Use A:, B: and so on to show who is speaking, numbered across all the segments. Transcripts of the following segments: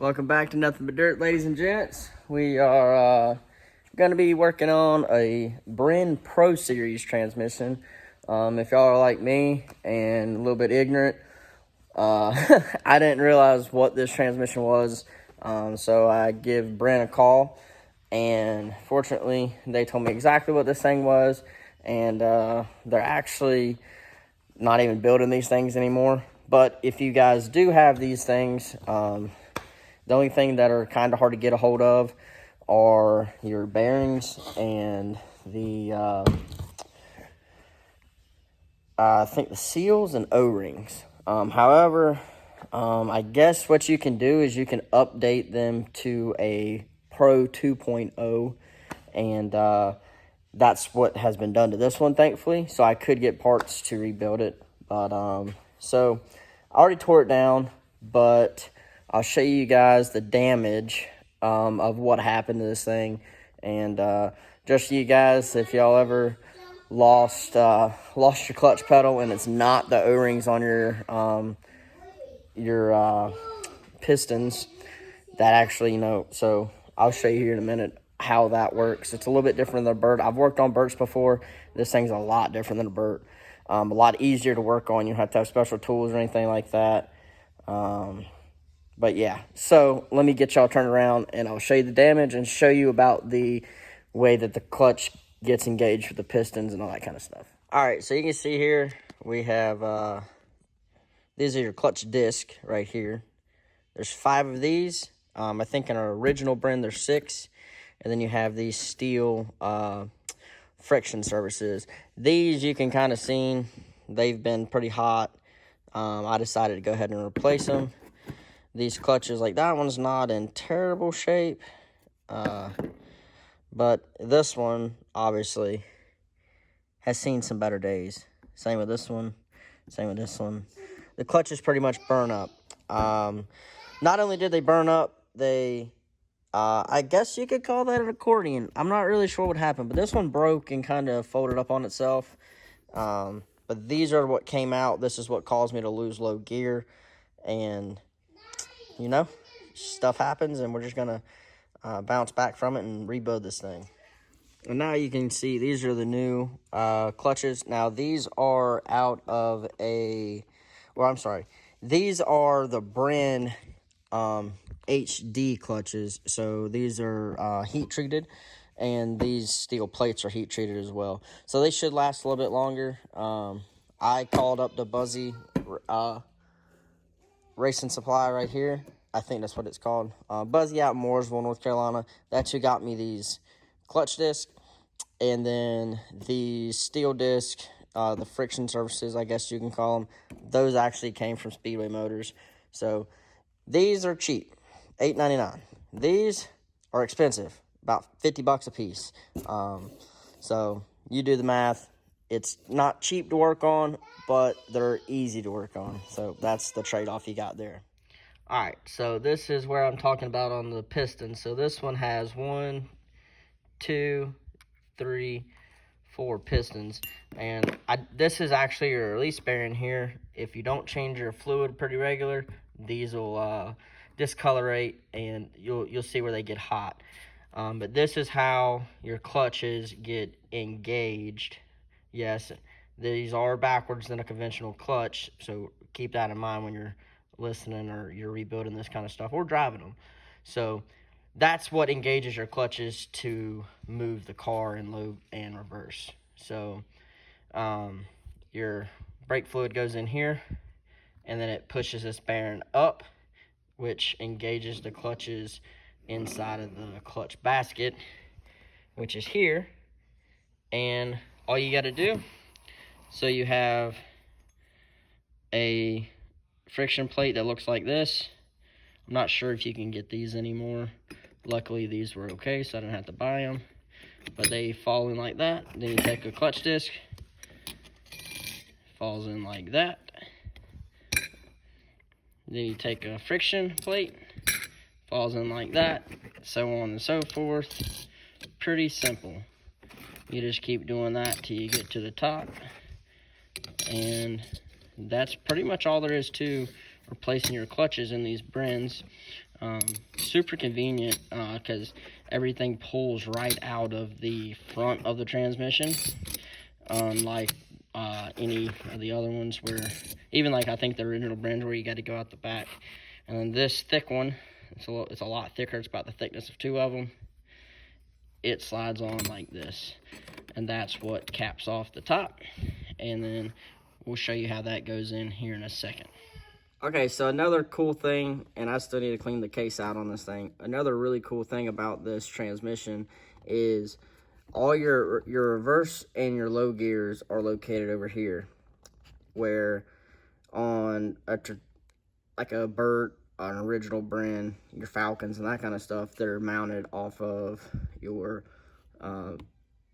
A: Welcome back to Nothing But Dirt, ladies and gents. We are going to be working on a Brinn Pro Series transmission. If y'all are like me and a little bit ignorant, I didn't realize what this transmission was, so I give Brinn a call, and fortunately they told me exactly what this thing was, and they're actually not even building these things anymore. But if you guys do have these things, the only thing that are kind of hard to get a hold of are your bearings and the, I think the seals and O-rings. However, I guess what you can do is you can update them to a Pro 2.0, and that's what has been done to this one, thankfully. So I could get parts to rebuild it. But, so I already tore it down, but I'll show you guys the damage of what happened to this thing. And just so you guys, if y'all ever lost your clutch pedal and it's not the O-rings on your pistons, that actually, so I'll show you here in a minute how that works. It's a little bit different than a Burt. I've worked on Burts before. This thing's a lot different than a Burt. A lot easier to work on. You don't have to have special tools or anything like that. But yeah, so let me get y'all turned around and I'll show you the damage and show you about the way that the clutch gets engaged with the pistons and all that kind of stuff. All right, so you can see here we have, these are your clutch disc right here. There's 5 of these. I think in our original Brinn there's 6. And then you have these steel friction surfaces. These you can kind of see, they've been pretty hot. I decided to go ahead and replace them. These clutches, like that one's not in terrible shape, but this one obviously has seen some better days. Same with this one, same with this one. The clutches pretty much burn up. Not only did they burn up, they, I guess you could call that an accordion. I'm not really sure what happened, but this one broke and kind of folded up on itself. But these are what came out. This is what caused me to lose low gear, and stuff happens, and we're just gonna bounce back from it and rebuild this thing. And now you can see these are the new clutches. Now these are out of these are the Brinn HD clutches. So these are heat treated, and these steel plates are heat treated as well. So they should last a little bit longer. I called up the Buzzie Racing Supply right here. I think that's what it's called. Buzzie out in Mooresville, North Carolina. That's who got me these clutch discs. And then the steel disc, the friction surfaces, I guess you can call them. Those actually came from Speedway motors. So these are cheap, $8.99. These are expensive, about $50 a piece. So you do the math. It's not cheap to work on, but they're easy to work on. So that's the trade-off you got there. All right, so this is where I'm talking about on the piston. So this one has 1, 2, 3, 4 pistons. And this is actually your release bearing here. If you don't change your fluid pretty regular, these will discolorate, and you'll see where they get hot. But this is how your clutches get engaged. Yes, these are backwards than a conventional clutch, so keep that in mind when you're listening or you're rebuilding this kind of stuff or driving them. So that's what engages your clutches to move the car in low and reverse. So your brake fluid goes in here, and then it pushes this bearing up, which engages the clutches inside of the clutch basket, which is here. And all you got to do, so you have a friction plate that looks like this. I'm not sure if you can get these anymore. Luckily these were okay, so I didn't have to buy them, but they fall in like that. Then you take a clutch disc, falls in like that. Then you take a friction plate, falls in like that, so on and so forth. Pretty simple. You just keep doing that till you get to the top, and that's pretty much all there is to replacing your clutches in these Brinns. Super convenient because everything pulls right out of the front of the transmission. Unlike any of the other ones where, even like I think the original Brinn where you got to go out the back. And then this thick one, it's a lot thicker. It's about the thickness of 2 of them. It slides on like this, and that's what caps off the top. And then we'll show you how that goes in here in a second. Okay, so another cool thing, and I still need to clean the case out on this thing. Another really cool thing about this transmission is all your reverse and your low gears are located over here, where on like a Burt, an original Brinn, your Falcons and that kind of stuff, that are mounted off of your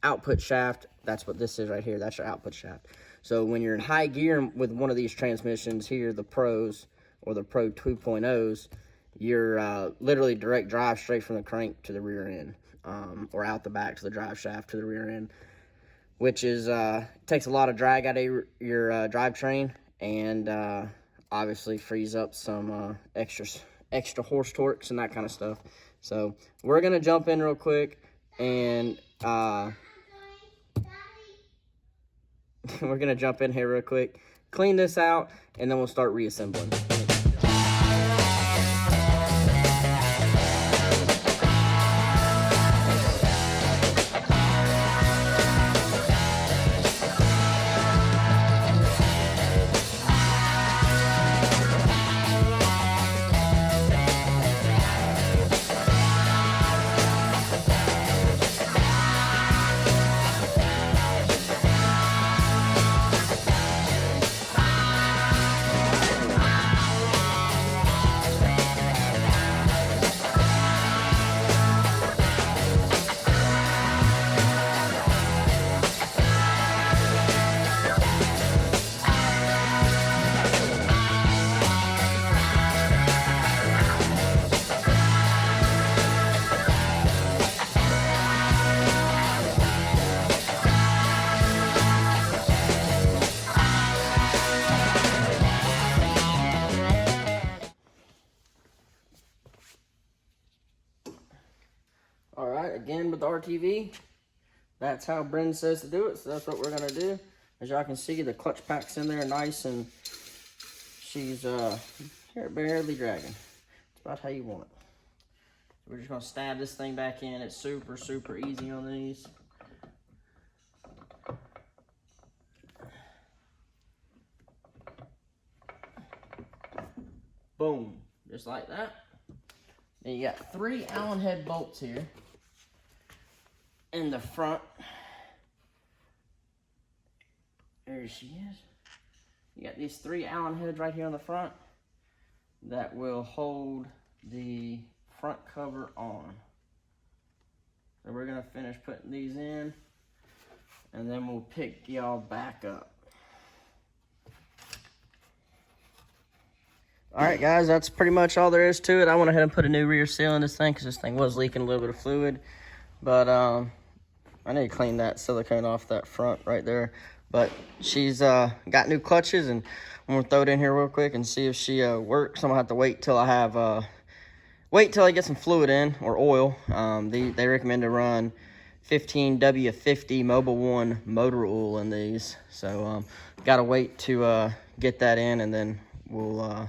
A: output shaft. That's what this is right here. That's your output shaft. So when you're in high gear with one of these transmissions here, the Pros or the Pro 2.0s, you're literally direct drive straight from the crank to the rear end, or out the back to the drive shaft to the rear end, which is takes a lot of drag out of your drivetrain, and obviously frees up some extra horse torques and that kind of stuff. So we're gonna jump in real quick and we're gonna jump in here real quick, clean this out, and then we'll start reassembling. Alright, again with the RTV, that's how Brinn says to do it, so that's what we're going to do. As y'all can see, the clutch pack's in there nice, and she's barely dragging. It's about how you want it. So we're just going to stab this thing back in. It's super, super easy on these. Boom, just like that. Then you got 3 Allen head bolts here in the front. There she is. You got these 3 Allen heads right here on the front that will hold the front cover on. So we're gonna finish putting these in, and then we'll pick y'all back up. Alright guys, that's pretty much all there is to it. I went ahead and put a new rear seal in this thing because this thing was leaking a little bit of fluid. But I need to clean that silicone off that front right there. But she's got new clutches, and I'm gonna throw it in here real quick and see if she works. I'm gonna have to wait till I get some fluid in, or oil. They recommend to run 15W50 Mobil 1 motor oil in these. So gotta wait to get that in, and then we'll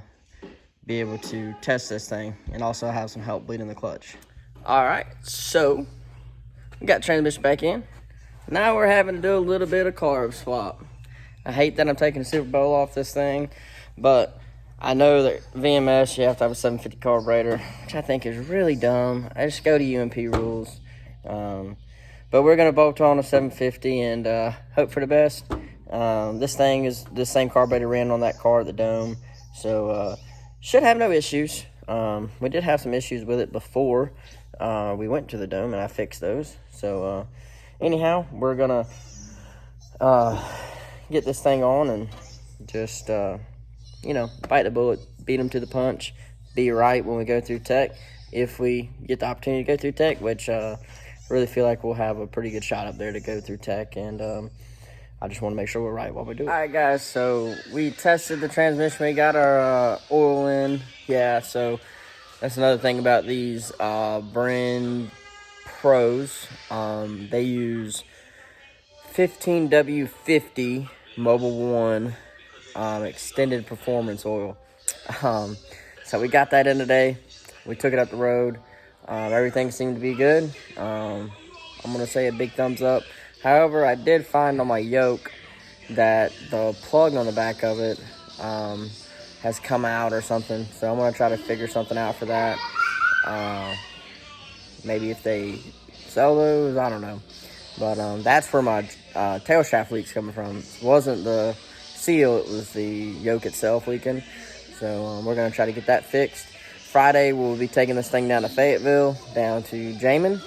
A: be able to test this thing and also have some help bleeding the clutch. All right, so we got transmission back in. Now we're having to do a little bit of carb swap. I hate that I'm taking the Super Bowl off this thing, but I know that VMS, you have to have a 750 carburetor, which I think is really dumb. I just go to UMP rules. But we're gonna bolt on a 750 and hope for the best. This thing is the same carburetor ran on that car at the Dome, so should have no issues. We did have some issues with it before we went to the Dome, and I fixed those. So anyhow, we're gonna get this thing on and just bite the bullet, beat them to the punch, be right when we go through tech, if we get the opportunity to go through tech, which I really feel like we'll have a pretty good shot up there to go through tech, and I just want to make sure we're right while we do it. All right, guys, so we tested the transmission. We got our oil in. Yeah, so That's another thing about these Brinn Pros. They use 15W50 Mobile One extended performance oil. So we got that in today. We took it up the road. Everything seemed to be good. I'm going to say a big thumbs up. However, I did find on my yoke that the plug on the back of it has come out or something. So I'm going to try to figure something out for that. Maybe if they sell those, I don't know. But that's where my tail shaft leak's coming from. It wasn't the seal, it was the yoke itself leaking. So we're going to try to get that fixed. Friday, we'll be taking this thing down to Fayetteville, down to Jamin,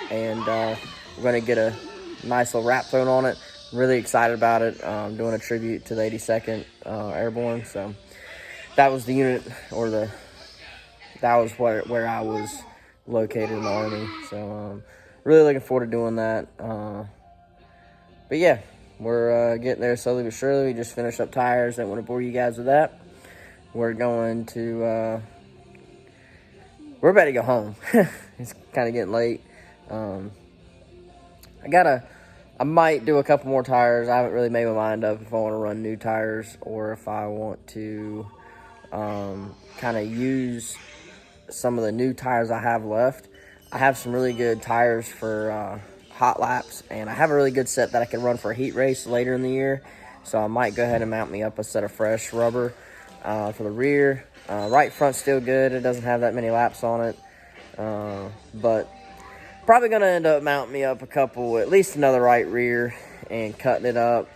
A: and we're going to get a nice little wrap thrown on it. Really excited about it. Doing a tribute to the 82nd Airborne. So that was the unit, or that was where I was located in the Army. So really looking forward to doing that. But yeah, we're getting there slowly but surely. We just finished up tires. I don't want to bore you guys with that. We're going to, we're about to go home. It's kind of getting late. I might do a couple more tires. I haven't really made my mind up if I want to run new tires or if I want to kind of use some of the new tires I have left. I have some really good tires for hot laps, and I have a really good set that I can run for a heat race later in the year. So I might go ahead and mount me up a set of fresh rubber for the rear. Right front's still good. It doesn't have that many laps on it. But probably going to end up mounting me up a couple, at least another right rear, and cutting it up.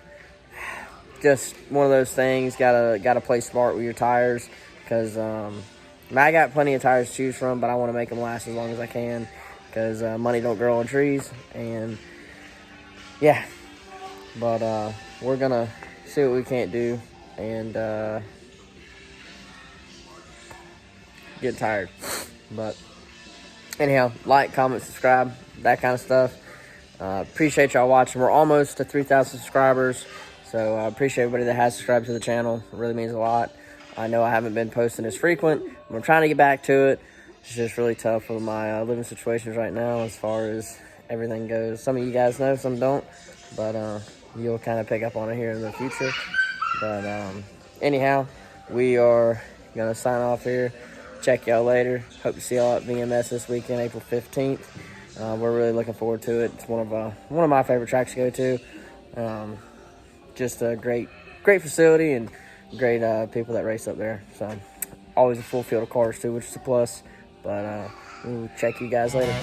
A: Just one of those things. Gotta play smart with your tires, because I got plenty of tires to choose from, but I want to make them last as long as I can, because money don't grow on trees. And yeah, but we're gonna see what we can't do, and get tired. But anyhow, like, comment, subscribe, that kind of stuff. Appreciate y'all watching. We're almost to 3,000 subscribers, so I appreciate everybody that has subscribed to the channel. It really means a lot. I know I haven't been posting as frequent. I'm trying to get back to it. It's just really tough with my living situations right now as far as everything goes. Some of you guys know, some don't, but you'll kind of pick up on it here in the future. But anyhow, we are going to sign off here. Check y'all later. Hope to see y'all at VMS this weekend, April 15th. We're really looking forward to it. It's one of my favorite tracks to go to. Just a great facility and great people that race up there. So always a full field of cars too, which is a plus. But we'll check you guys later.